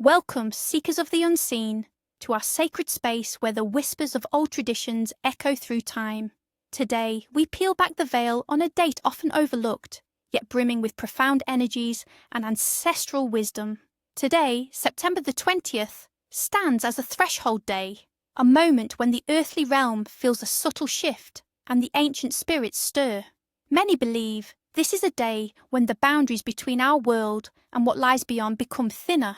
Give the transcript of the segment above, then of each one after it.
Welcome, seekers of the unseen, to our sacred space where the whispers of old traditions echo through time. Today, we peel back the veil on a date often overlooked, yet brimming with profound energies and ancestral wisdom. Today, September the 20th, stands as a threshold day, a moment when the earthly realm feels a subtle shift and the ancient spirits stir. Many believe this is a day when the boundaries between our world and what lies beyond become thinner,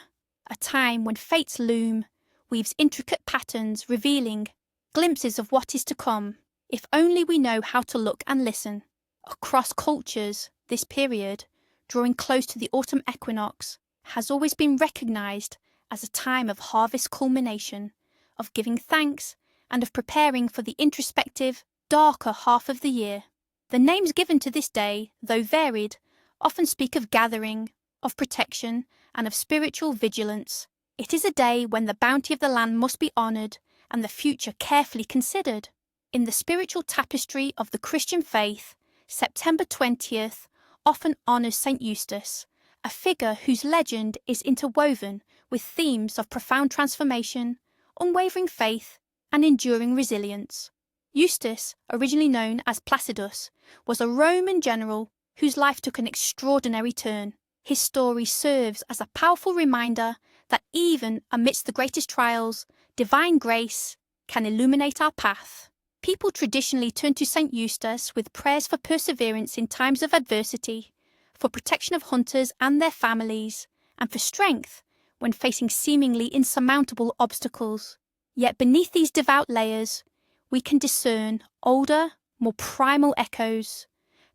a time when fate's loom weaves intricate patterns revealing glimpses of what is to come, if only we know how to look and listen. Across cultures, this period, drawing close to the autumn equinox, has always been recognised as a time of harvest culmination, of giving thanks, and of preparing for the introspective, darker half of the year. The names given to this day, though varied, often speak of gathering, of protection, and of spiritual vigilance. It is a day when the bounty of the land must be honoured and the future carefully considered. In the spiritual tapestry of the Christian faith, September 20th often honours Saint Eustace, a figure whose legend is interwoven with themes of profound transformation, unwavering faith, and enduring resilience. Eustace, originally known as Placidus, was a Roman general whose life took an extraordinary turn. His story serves as a powerful reminder that even amidst the greatest trials, divine grace can illuminate our path. People traditionally turn to Saint Eustace with prayers for perseverance in times of adversity, for protection of hunters and their families, and for strength when facing seemingly insurmountable obstacles. Yet beneath these devout layers, we can discern older, more primal echoes,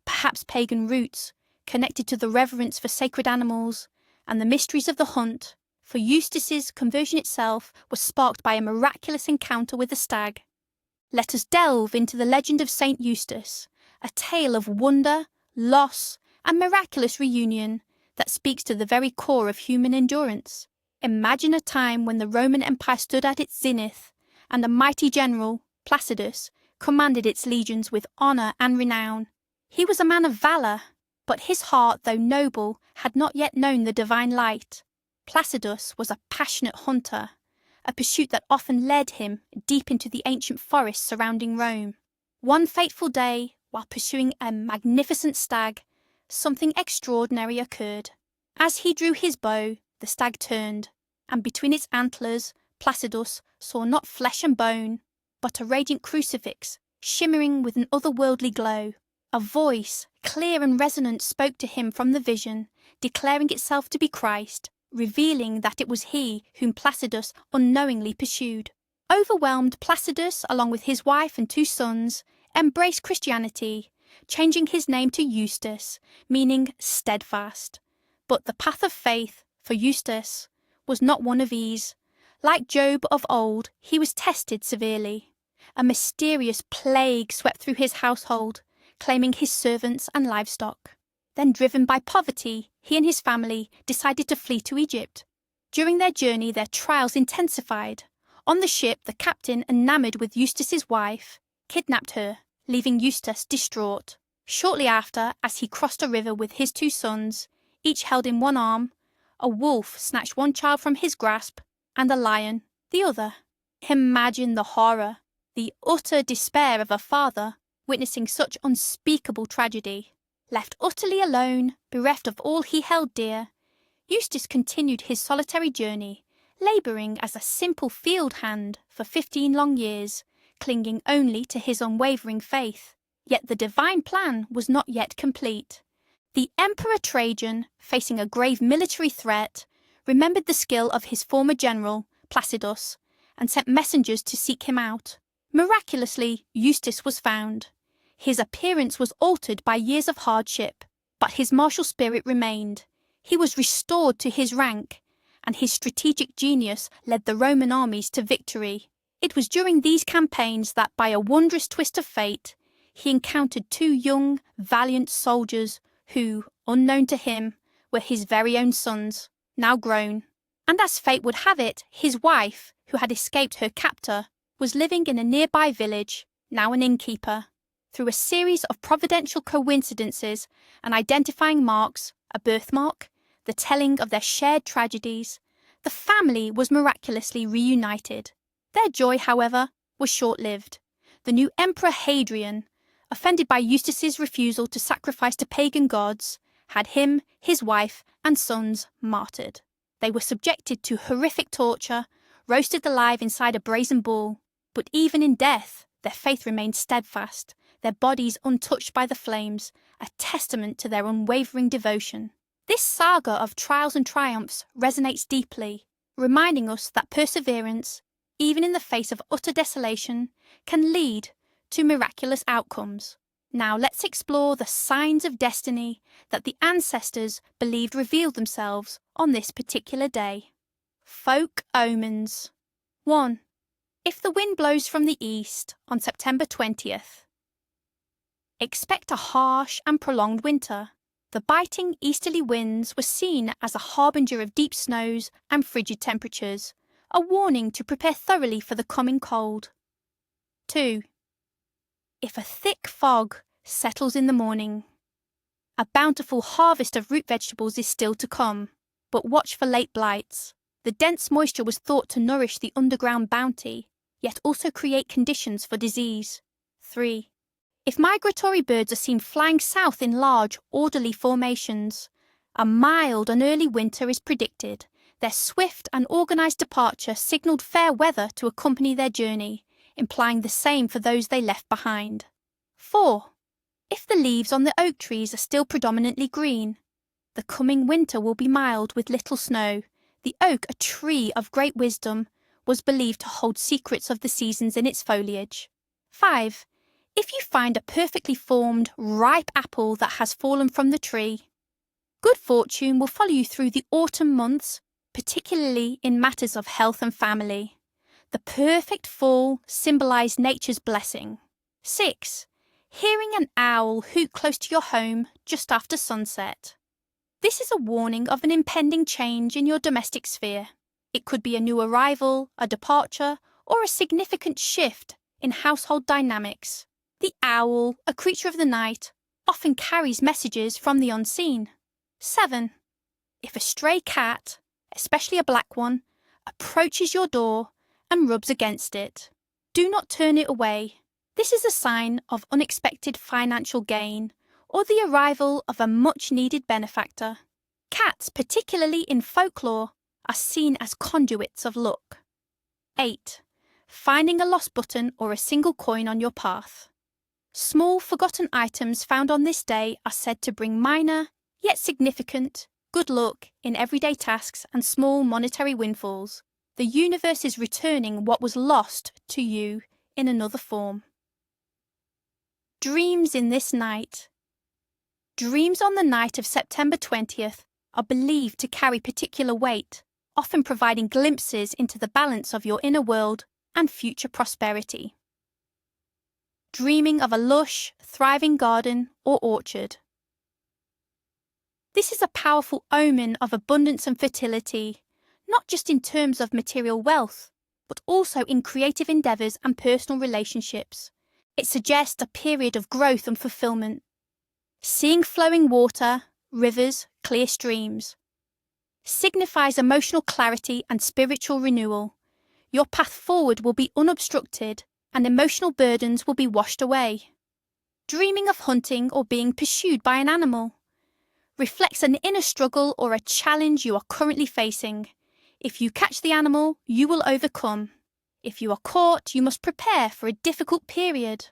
perhaps pagan roots, connected to the reverence for sacred animals and the mysteries of the hunt, for Eustace's conversion itself was sparked by a miraculous encounter with a stag. Let us delve into the legend of Saint Eustace, a tale of wonder, loss, and miraculous reunion that speaks to the very core of human endurance. Imagine a time when the Roman Empire stood at its zenith, and a mighty general, Placidus, commanded its legions with honour and renown. He was a man of valour, but his heart, though noble, had not yet known the divine light. Placidus was a passionate hunter, a pursuit that often led him deep into the ancient forests surrounding Rome. One fateful day, while pursuing a magnificent stag, something extraordinary occurred. As he drew his bow, the stag turned, and between its antlers, Placidus saw not flesh and bone, but a radiant crucifix, shimmering with an otherworldly glow. A voice, clear and resonant, spoke to him from the vision, declaring itself to be Christ, revealing that it was he whom Placidus unknowingly pursued. Overwhelmed, Placidus, along with his wife and 2 sons, embraced Christianity, changing his name to Eustace, meaning steadfast. But the path of faith, for Eustace, was not one of ease. Like Job of old, he was tested severely. A mysterious plague swept through his household, claiming his servants and livestock. Then, driven by poverty, he and his family decided to flee to Egypt. During their journey, their trials intensified. On the ship, the captain, enamoured with Eustace's wife, kidnapped her, leaving Eustace distraught. Shortly after, as he crossed a river with his 2 sons, each held in one arm, a wolf snatched one child from his grasp, and a lion the other. Imagine the horror, the utter despair of a father witnessing such unspeakable tragedy. Left utterly alone, bereft of all he held dear, Eustace continued his solitary journey, labouring as a simple field hand for 15 long years, clinging only to his unwavering faith. Yet the divine plan was not yet complete. The Emperor Trajan, facing a grave military threat, remembered the skill of his former general, Placidus, and sent messengers to seek him out. Miraculously, Eustace was found. His appearance was altered by years of hardship, but his martial spirit remained. He was restored to his rank, and his strategic genius led the Roman armies to victory. It was during these campaigns that, by a wondrous twist of fate, he encountered 2 young, valiant soldiers who, unknown to him, were his very own sons, now grown. And as fate would have it, his wife, who had escaped her captor, was living in a nearby village, now an innkeeper. Through a series of providential coincidences and identifying marks, a birthmark, the telling of their shared tragedies, The family was miraculously reunited. Their joy, however, was short-lived. The new Emperor Hadrian, offended by Eustace's refusal to sacrifice to pagan gods, had him, his wife, and sons martyred. They were subjected to horrific torture, roasted alive inside a brazen bull. But even in death, their faith remained steadfast, their bodies untouched by the flames, a testament to their unwavering devotion. This saga of trials and triumphs resonates deeply, reminding us that perseverance, even in the face of utter desolation, can lead to miraculous outcomes. Now let's explore the signs of destiny that the ancestors believed revealed themselves on this particular day. Folk omens. 1. If the wind blows from the east on September 20th, expect a harsh and prolonged winter. The biting easterly winds were seen as a harbinger of deep snows and frigid temperatures, a warning to prepare thoroughly for the coming cold. 2. If a thick fog settles in the morning, a bountiful harvest of root vegetables is still to come, but watch for late blights. The dense moisture was thought to nourish the underground bounty, yet also create conditions for disease. 3. If migratory birds are seen flying south in large, orderly formations, a mild and early winter is predicted. Their swift and organised departure signalled fair weather to accompany their journey, implying the same for those they left behind. 4. If the leaves on the oak trees are still predominantly green, the coming winter will be mild with little snow. The oak, a tree of great wisdom, was believed to hold secrets of the seasons in its foliage. 5. If you find a perfectly formed, ripe apple that has fallen from the tree, good fortune will follow you through the autumn months, particularly in matters of health and family. The perfect fall symbolised nature's blessing. 6. Hearing an owl hoot close to your home just after sunset. This is a warning of an impending change in your domestic sphere. It could be a new arrival, a departure, or a significant shift in household dynamics. The owl, a creature of the night, often carries messages from the unseen. 7. If a stray cat, especially a black one, approaches your door and rubs against it, do not turn it away. This is a sign of unexpected financial gain or the arrival of a much-needed benefactor. Cats, particularly in folklore, are seen as conduits of luck. 8. Finding a lost button or a single coin on your path. Small forgotten items found on this day are said to bring minor, yet significant, good luck in everyday tasks and small monetary windfalls. The universe is returning what was lost to you in another form. Dreams in this night. Dreams on the night of September 20th are believed to carry particular weight, often providing glimpses into the balance of your inner world and future prosperity. Dreaming of a lush, thriving garden or orchard. This is a powerful omen of abundance and fertility, not just in terms of material wealth, but also in creative endeavours and personal relationships. It suggests a period of growth and fulfilment. Seeing flowing water, rivers, clear streams, signifies emotional clarity and spiritual renewal. Your path forward will be unobstructed and emotional burdens will be washed away. Dreaming of hunting or being pursued by an animal reflects an inner struggle or a challenge you are currently facing. If you catch the animal, you will overcome. If you are caught, you must prepare for a difficult period.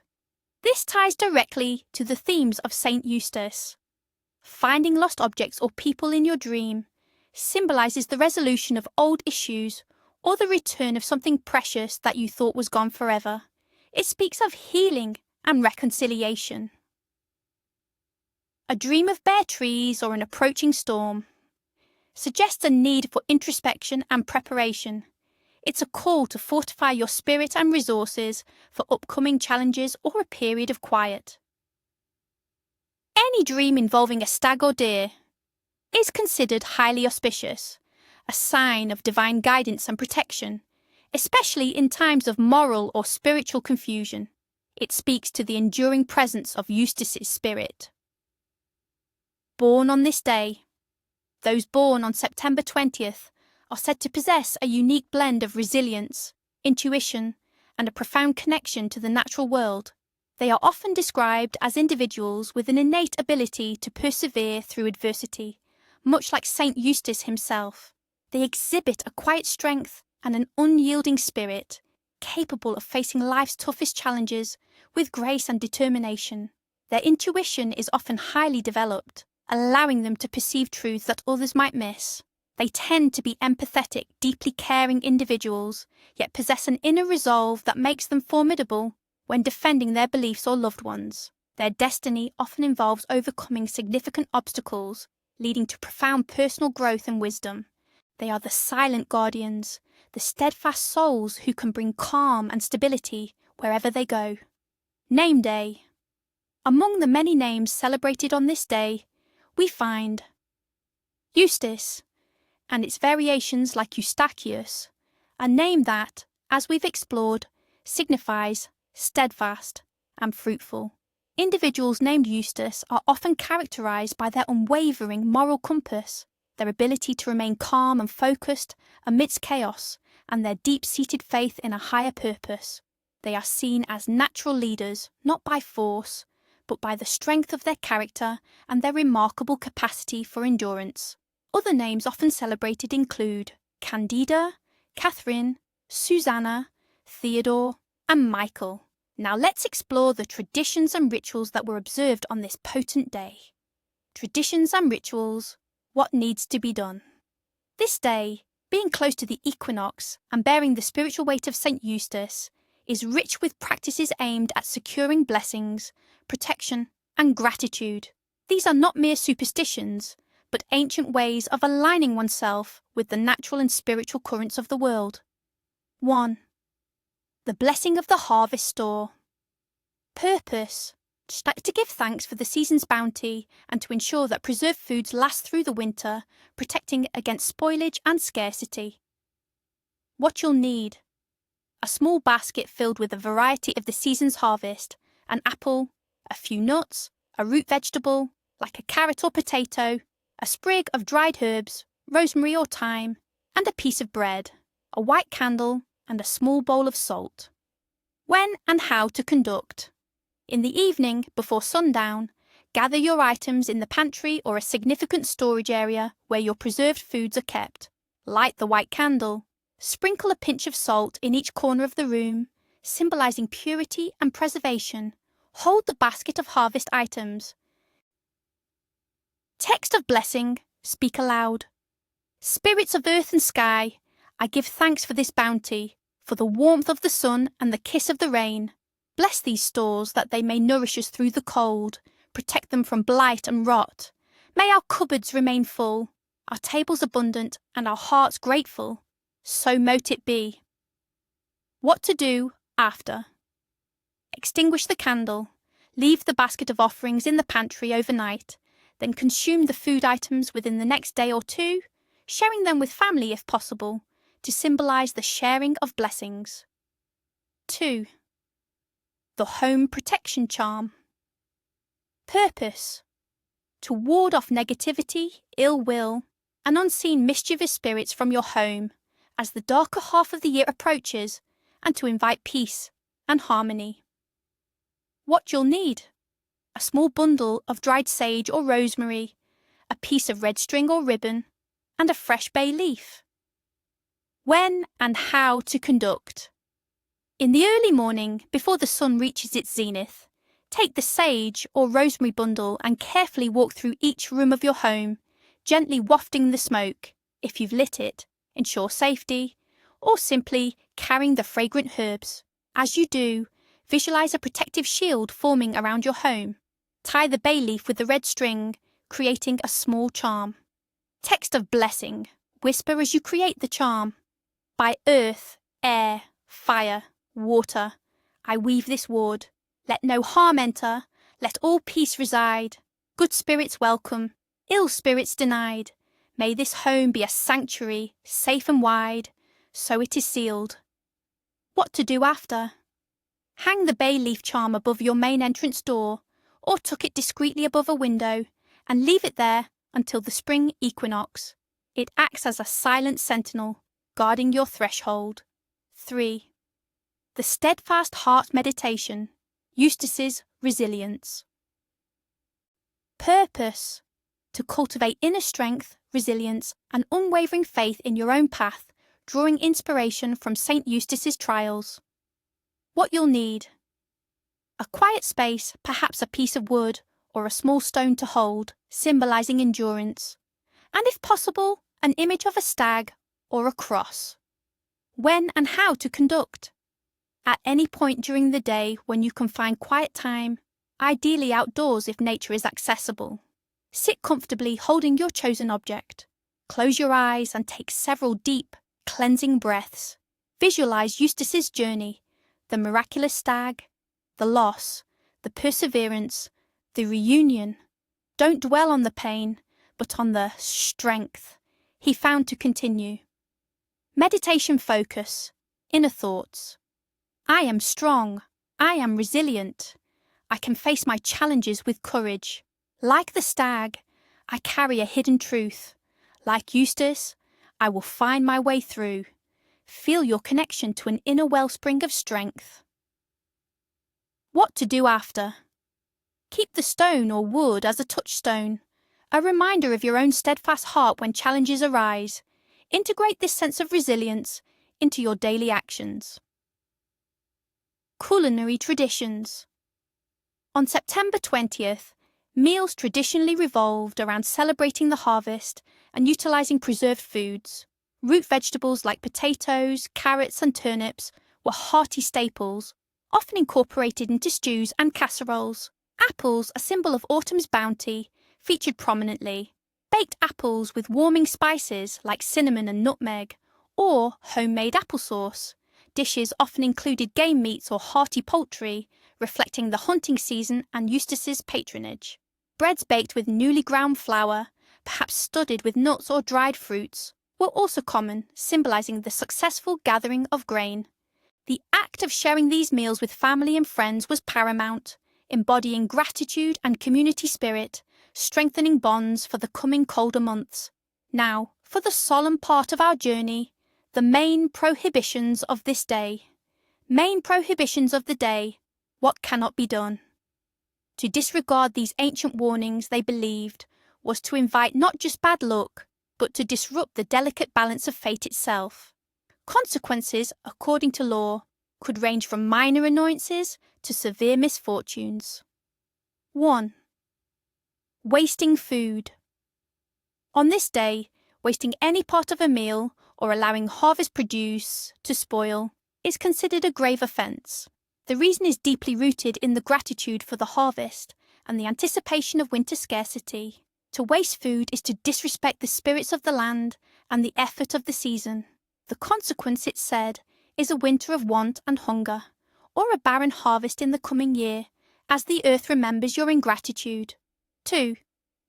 This ties directly to the themes of Saint Eustace. Finding lost objects or people in your dream symbolises the resolution of old issues or the return of something precious that you thought was gone forever. It speaks of healing and reconciliation. A dream of bare trees or an approaching storm suggests a need for introspection and preparation. It's a call to fortify your spirit and resources for upcoming challenges or a period of quiet. Any dream involving a stag or deer is considered highly auspicious, a sign of divine guidance and protection, especially in times of moral or spiritual confusion. It speaks to the enduring presence of Eustace's spirit. Born on this day. Those born on September 20th are said to possess a unique blend of resilience, intuition, and a profound connection to the natural world. They are often described as individuals with an innate ability to persevere through adversity, much like Saint Eustace himself. They exhibit a quiet strength and an unyielding spirit, capable of facing life's toughest challenges with grace and determination. Their intuition is often highly developed, allowing them to perceive truths that others might miss. They tend to be empathetic, deeply caring individuals, yet possess an inner resolve that makes them formidable when defending their beliefs or loved ones. Their destiny often involves overcoming significant obstacles, leading to profound personal growth and wisdom. They are the silent guardians, the steadfast souls who can bring calm and stability wherever they go. Name Day. Among the many names celebrated on this day, we find Eustace, and its variations like Eustachius, a name that, as we've explored, signifies steadfast and fruitful. Individuals named Eustace are often characterized by their unwavering moral compass, their ability to remain calm and focused amidst chaos, and their deep-seated faith in a higher purpose. They are seen as natural leaders, not by force, but by the strength of their character and their remarkable capacity for endurance. Other names often celebrated include Candida, Catherine, Susanna, Theodore, and Michael. Now let's explore the traditions and rituals that were observed on this potent day. Traditions and rituals, what needs to be done. This day, being close to the equinox and bearing the spiritual weight of Saint Eustace, is rich with practices aimed at securing blessings, protection, and gratitude. These are not mere superstitions, but ancient ways of aligning oneself with the natural and spiritual currents of the world. 1. The blessing of the harvest store. Purpose: to give thanks for the season's bounty and to ensure that preserved foods last through the winter, protecting against spoilage and scarcity. What you'll need: a small basket filled with a variety of the season's harvest, an apple, a few nuts, a root vegetable, like a carrot or potato, a sprig of dried herbs, rosemary or thyme, and a piece of bread, a white candle, and a small bowl of salt. When and how to conduct. In the evening, before sundown, gather your items in the pantry or a significant storage area where your preserved foods are kept. Light the white candle. Sprinkle a pinch of salt in each corner of the room, symbolizing purity and preservation. Hold the basket of harvest items. Text of blessing, speak aloud. Spirits of earth and sky, I give thanks for this bounty, for the warmth of the sun and the kiss of the rain. Bless these stores that they may nourish us through the cold, protect them from blight and rot. May our cupboards remain full, our tables abundant, and our hearts grateful. So mote it be. What to do after. Extinguish the candle. Leave the basket of offerings in the pantry overnight, then consume the food items within the next day or two, sharing them with family if possible, to symbolize the sharing of blessings. 2. The home protection charm. Purpose: to ward off negativity, ill will, and unseen mischievous spirits from your home as the darker half of the year approaches, and to invite peace and harmony. What you'll need: a small bundle of dried sage or rosemary, a piece of red string or ribbon, and a fresh bay leaf. When and how to conduct. In the early morning, before the sun reaches its zenith, take the sage or rosemary bundle and carefully walk through each room of your home, gently wafting the smoke. If you've lit it, ensure safety, or simply carrying the fragrant herbs. As you do, visualize a protective shield forming around your home. Tie the bay leaf with the red string, creating a small charm. Text of blessing. Whisper as you create the charm. By earth, air, fire, water, I weave this ward. Let no harm enter, let all peace reside. Good spirits welcome, ill spirits denied. May this home be a sanctuary, safe and wide. So it is sealed. What to do after. Hang the bay leaf charm above your main entrance door, or tuck it discreetly above a window, and leave it there until the spring equinox. It acts as a silent sentinel, guarding your threshold. 3. The steadfast heart meditation, Eustace's resilience. Purpose: to cultivate inner strength, resilience, and unwavering faith in your own path, drawing inspiration from Saint Eustace's trials. What you'll need: a quiet space, perhaps a piece of wood or a small stone to hold, symbolizing endurance, and if possible, an image of a stag or a cross. When and how to conduct: at any point during the day when you can find quiet time, ideally outdoors if nature is accessible. Sit comfortably holding your chosen object. Close your eyes and take several deep, cleansing breaths. Visualize Eustace's journey, the miraculous stag, the loss, the perseverance, the reunion. Don't dwell on the pain, but on the strength he found to continue. Meditation focus, inner thoughts. I am strong. I am resilient. I can face my challenges with courage. Like the stag, I carry a hidden truth. Like Eustace, I will find my way through. Feel your connection to an inner wellspring of strength. What to do after? Keep the stone or wood as a touchstone, a reminder of your own steadfast heart when challenges arise. Integrate this sense of resilience into your daily actions. Culinary traditions. On September 20th, meals traditionally revolved around celebrating the harvest and utilising preserved foods. Root vegetables like potatoes, carrots and turnips were hearty staples, often incorporated into stews and casseroles. Apples, a symbol of autumn's bounty, featured prominently. Baked apples with warming spices like cinnamon and nutmeg, or homemade applesauce. Dishes often included game meats or hearty poultry, reflecting the hunting season and Eustace's patronage. Breads baked with newly ground flour, perhaps studded with nuts or dried fruits, were also common, symbolising the successful gathering of grain. The act of sharing these meals with family and friends was paramount, embodying gratitude and community spirit, strengthening bonds for the coming colder months. Now, for the solemn part of our journey, the main prohibitions of this day. Main prohibitions of the day: what cannot be done. To disregard these ancient warnings, they believed, was to invite not just bad luck, but to disrupt the delicate balance of fate itself. Consequences, according to law, could range from minor annoyances to severe misfortunes. 1. Wasting food. On this day, wasting any part of a meal or allowing harvest produce to spoil is considered a grave offence. The reason is deeply rooted in the gratitude for the harvest and the anticipation of winter scarcity. To waste food is to disrespect the spirits of the land and the effort of the season. The consequence, it's said, is a winter of want and hunger, or a barren harvest in the coming year, as the earth remembers your ingratitude. 2.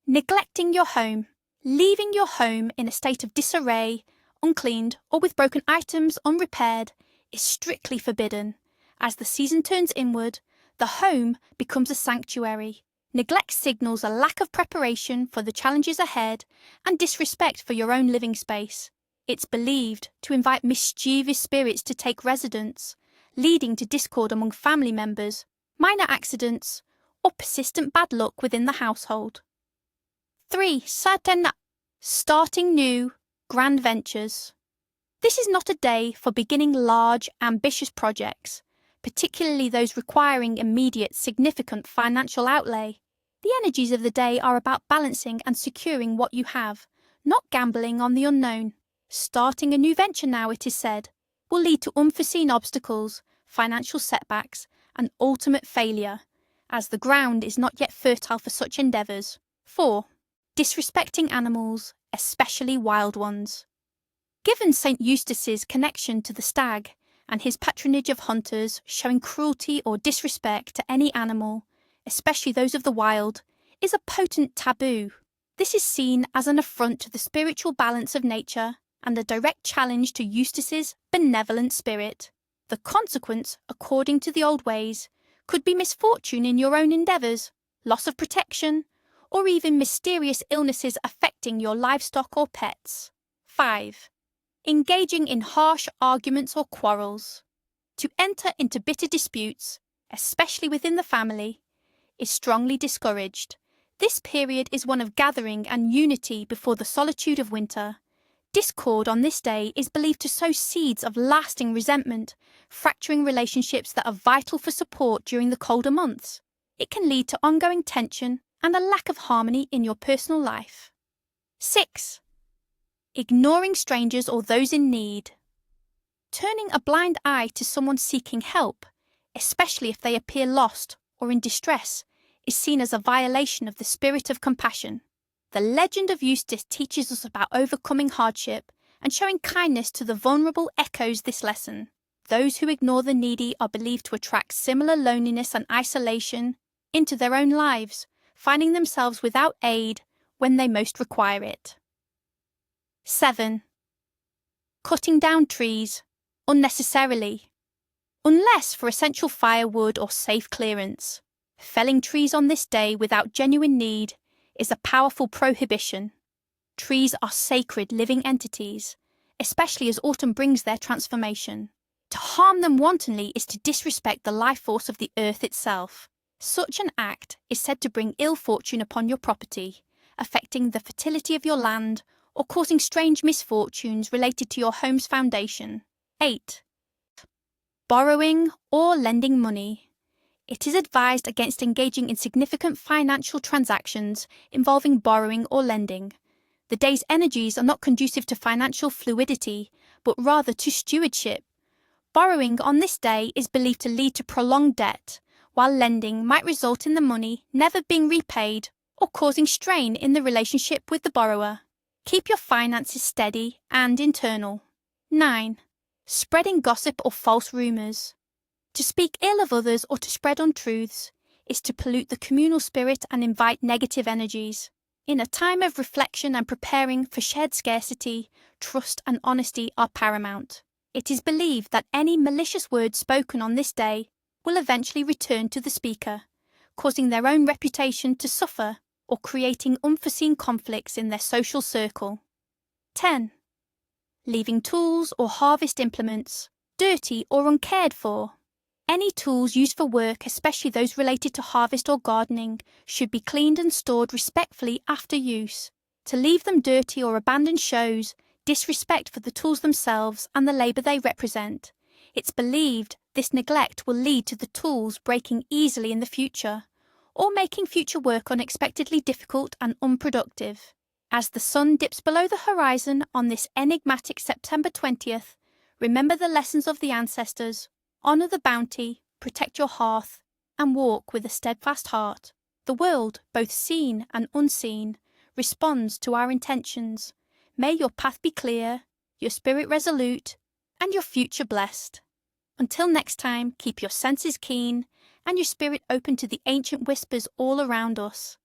Neglecting your home. Leaving your home in a state of disarray, uncleaned, or with broken items unrepaired is strictly forbidden. As the season turns inward, the home becomes a sanctuary. Neglect signals a lack of preparation for the challenges ahead and disrespect for your own living space. It's believed to invite mischievous spirits to take residence, leading to discord among family members, minor accidents, or persistent bad luck within the household. 3. Starting new, grand ventures. This is not a day for beginning large, ambitious projects, particularly those requiring immediate, significant financial outlay. The energies of the day are about balancing and securing what you have, not gambling on the unknown. Starting a new venture now, it is said, will lead to unforeseen obstacles, financial setbacks, and ultimate failure, as the ground is not yet fertile for such endeavours. 4. Disrespecting animals, especially wild ones. Given Saint Eustace's connection to the stag and his patronage of hunters, showing cruelty or disrespect to any animal, especially those of the wild, is a potent taboo. This is seen as an affront to the spiritual balance of nature and a direct challenge to Eustace's benevolent spirit. The consequence, according to the old ways, could be misfortune in your own endeavours, loss of protection, or even mysterious illnesses affecting your livestock or pets. 5. Engaging in harsh arguments or quarrels. To enter into bitter disputes, especially within the family, is strongly discouraged. This period is one of gathering and unity before the solitude of winter. Discord on this day is believed to sow seeds of lasting resentment, fracturing relationships that are vital for support during the colder months. It can lead to ongoing tension and a lack of harmony in your personal life. 6. Ignoring strangers or those in need. Turning a blind eye to someone seeking help, especially if they appear lost or in distress, is seen as a violation of the spirit of compassion. The legend of Eustace teaches us about overcoming hardship and showing kindness to the vulnerable echoes this lesson. Those who ignore the needy are believed to attract similar loneliness and isolation into their own lives, finding themselves without aid when they most require it. 7. Cutting down trees unnecessarily, unless for essential firewood or safe clearance. Felling trees on this day without genuine need is a powerful prohibition. Trees are sacred living entities, especially as autumn brings their transformation. To harm them wantonly is to disrespect the life force of the earth itself. Such an act is said to bring ill fortune upon your property, affecting the fertility of your land or causing strange misfortunes related to your home's foundation. 8. Borrowing or lending money. It is advised against engaging in significant financial transactions involving borrowing or lending. The day's energies are not conducive to financial fluidity, but rather to stewardship. Borrowing on this day is believed to lead to prolonged debt, while lending might result in the money never being repaid or causing strain in the relationship with the borrower. Keep your finances steady and internal. 9. Spreading gossip or false rumours. To speak ill of others or to spread untruths is to pollute the communal spirit and invite negative energies. In a time of reflection and preparing for shared scarcity, trust and honesty are paramount. It is believed that any malicious words spoken on this day will eventually return to the speaker, causing their own reputation to suffer or creating unforeseen conflicts in their social circle. 10. Leaving tools or harvest implements dirty or uncared for. Any tools used for work, especially those related to harvest or gardening, should be cleaned and stored respectfully after use. To leave them dirty or abandoned shows disrespect for the tools themselves and the labour they represent. It's believed this neglect will lead to the tools breaking easily in the future, or making future work unexpectedly difficult and unproductive. As the sun dips below the horizon on this enigmatic September 20th, remember the lessons of the ancestors. Honour the bounty, protect your hearth, and walk with a steadfast heart. The world, both seen and unseen, responds to our intentions. May your path be clear, your spirit resolute, and your future blessed. Until next time, keep your senses keen and your spirit open to the ancient whispers all around us.